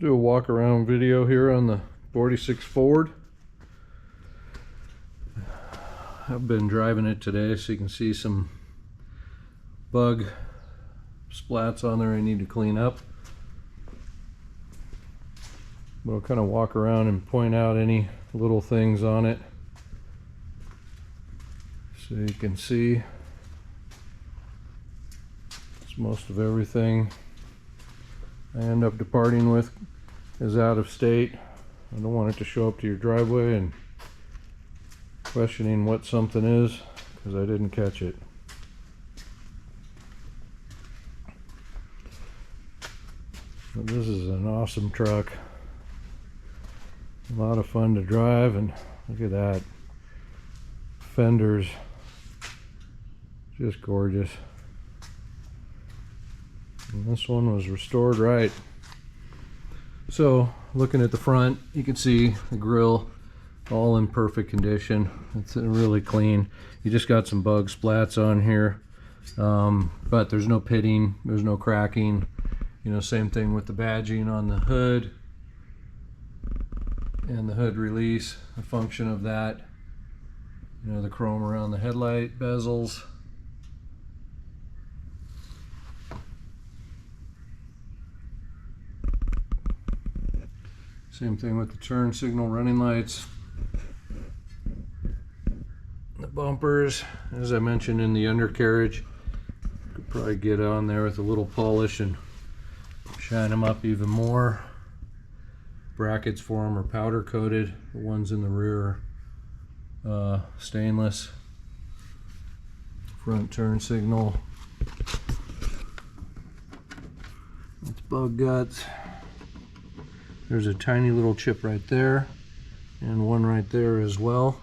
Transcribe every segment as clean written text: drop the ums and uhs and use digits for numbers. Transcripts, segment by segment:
Do a walk around video here on the 46 Ford. I've been driving it today, so you can see some bug splats on there I need to clean up. But I'll kind of walk around and point out any little things on it so you can see. It's most of everything I end up departing with is out of state. I don't want it to show up to your driveway and questioning what something is because I didn't catch it. But this is an awesome truck. A lot of fun to drive, and look at that. Fenders, just gorgeous. And this one was restored right. So looking at the front, you can see the grille all in perfect condition. It's really clean. You just got some bug splats on here, but there's no pitting, there's no cracking. You know, same thing with the badging on the hood and the hood release, a function of that. You know, the chrome around the headlight bezels. Same thing with the turn signal running lights. The bumpers, as I mentioned in the undercarriage, could probably get on there with a little polish and shine them up even more. Brackets for them are powder coated. The ones in the rear are stainless. Front turn signal. It's bug guts. There's a tiny little chip right there, and one right there as well.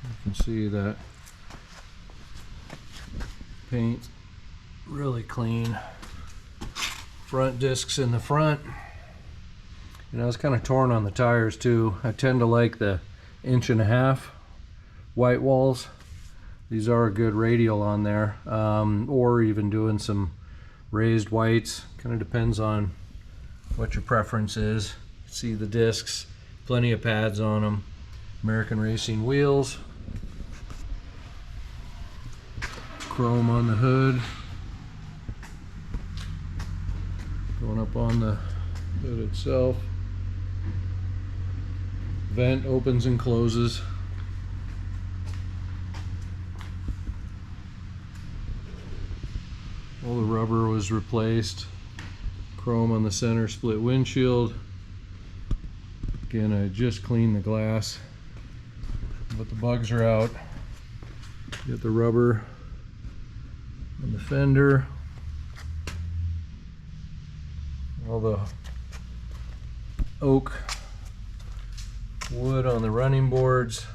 You can see that paint really clean. Front discs in the front. You know, it's kind of torn on the tires too. I tend to like the 1.5" white walls. These are a good radial on there, or even doing some raised whites. Kind of depends on what your preference is. See the discs, plenty of pads on them. American Racing wheels. Chrome on the hood. Going up on the hood itself. Vent opens and closes. All the rubber was replaced. Chrome on the center split windshield. Again, I just cleaned the glass, but the bugs are out. Get the rubber on the fender. All the oak wood on the running boards.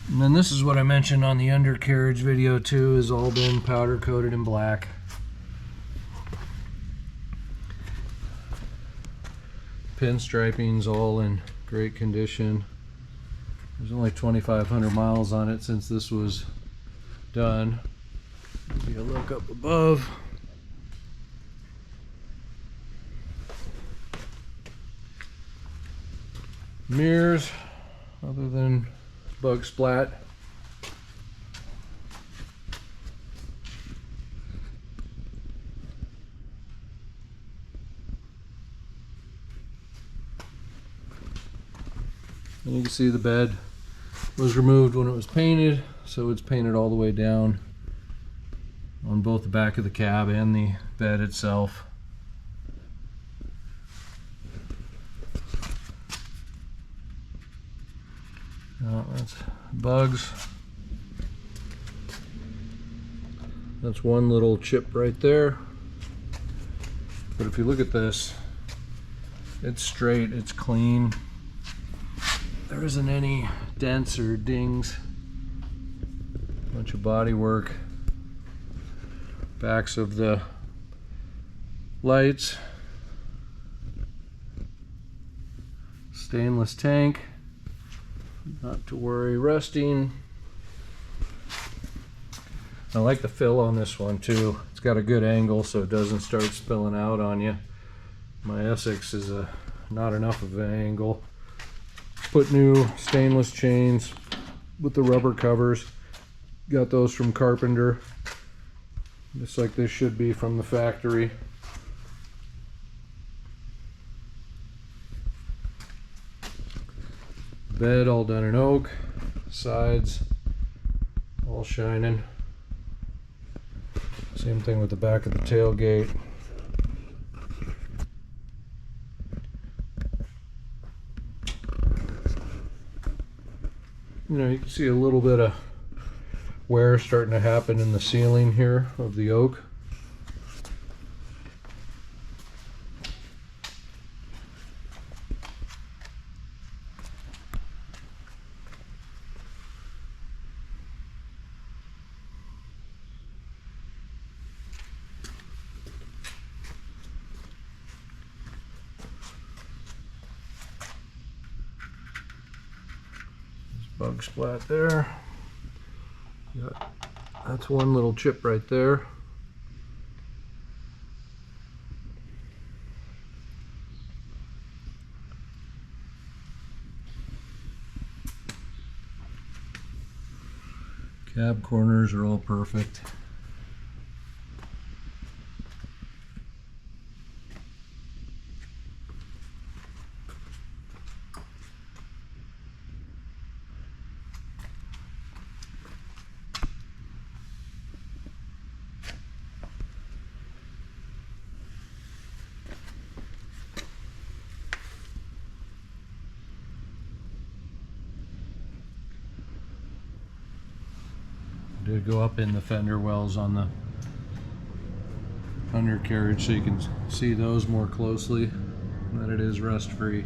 And then this is what I mentioned on the undercarriage video too, has all been powder coated in black. Pinstriping's all in great condition. There's only 2,500 miles on it since this was done. Maybe a look up above. Mirrors, other than bug splat. And you can see the bed was removed when it was painted, so it's painted all the way down on both the back of the cab and the bed itself. That's bugs. That's one little chip right there. But if you look at this, it's straight, it's clean. There isn't any dents or dings. Bunch of bodywork. Backs of the lights. Stainless tank. Not to worry, rusting. I like the fill on this one too. It's got a good angle so it doesn't start spilling out on you. My Essex is not enough of an angle. Put new stainless chains with the rubber covers. Got those from Carpenter. Just like this should be from the factory. Bed all done in oak. Sides all shining. Same thing with the back of the tailgate. You know, you can see a little bit of wear starting to happen in the ceiling here of the oak. Bug splat there. That's one little chip right there. Cab corners are all perfect. Did go up in the fender wells on the undercarriage so you can see those more closely, that it is rust free.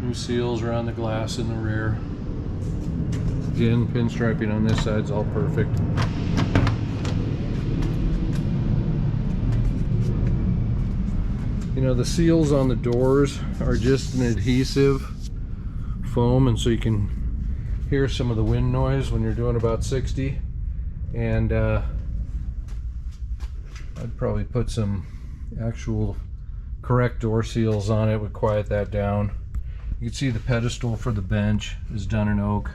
New seals around the glass in the rear. Again, pinstriping on this side's all perfect. You know, the seals on the doors are just an adhesive foam, and so you can hear some of the wind noise when you're doing about 60. And I'd probably put some actual correct door seals on it, would quiet that down. You can see the pedestal for the bench is done in oak.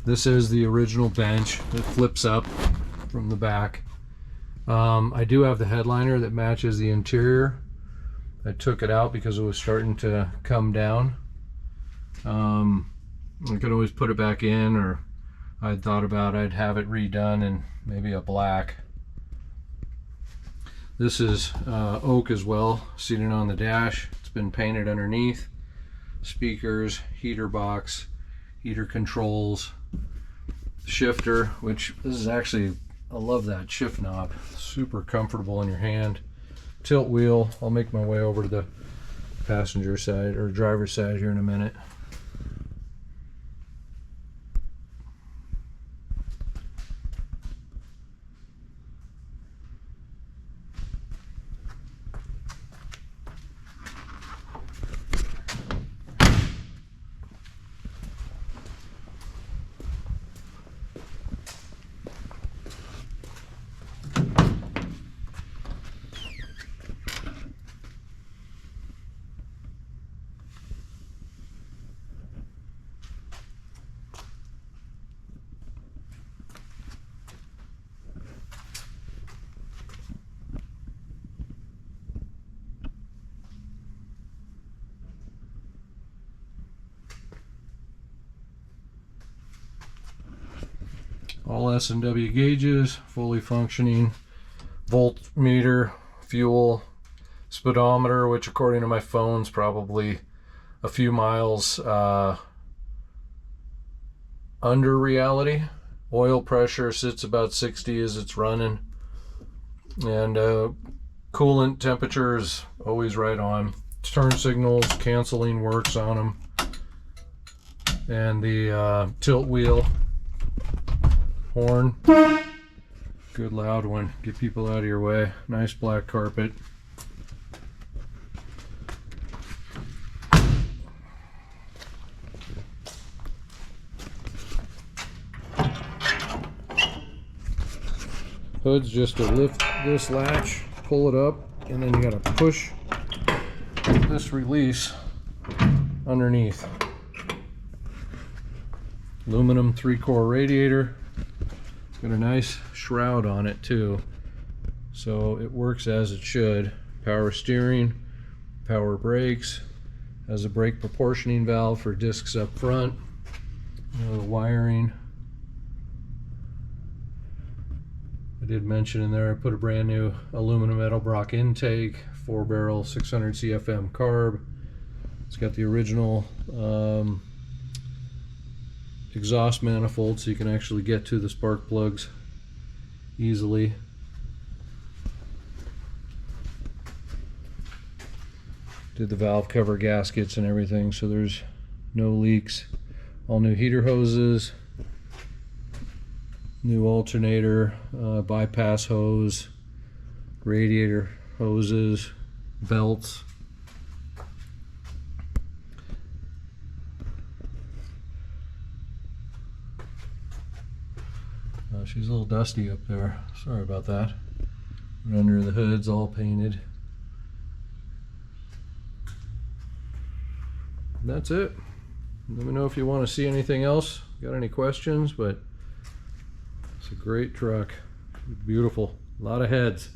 This is the original bench that flips up from the back. I do have the headliner that matches the interior. I took it out because it was starting to come down. I could always put it back in, or I'd thought about I'd have it redone in maybe a black. This is oak as well, seating on the dash. It's been painted underneath. Speakers, heater box, heater controls, shifter, which this is actually, I love that shift knob. Super comfortable in your hand. Tilt wheel. I'll make my way over to the passenger side or driver's side here in a minute. All S&W gauges, fully functioning, voltmeter, fuel, speedometer, which according to my phone's probably a few miles under reality. Oil pressure sits about 60 as it's running, and coolant temperature is always right on. Turn signals, canceling works on them, and the tilt wheel. Horn, good loud one, get people out of your way. Nice black carpet. Hood's just to lift this latch, pull it up, and then you gotta push this release underneath. Aluminum 3-core radiator. Got a nice shroud on it too, so it works as it should. Power steering, power brakes, has a brake proportioning valve for discs up front. The wiring, I did mention in there, I put a brand new aluminum Edelbrock intake, 4-barrel 600 CFM carb. It's got the original exhaust manifold, so you can actually get to the spark plugs easily. Did the valve cover gaskets and everything, so there's no leaks. All new heater hoses, new alternator, bypass hose, radiator hoses, belts. She's a little dusty up there. Sorry about that. But under the hood's all painted. And that's it. Let me know if you want to see anything else. Got any questions? But it's a great truck. Beautiful. A lot of heads.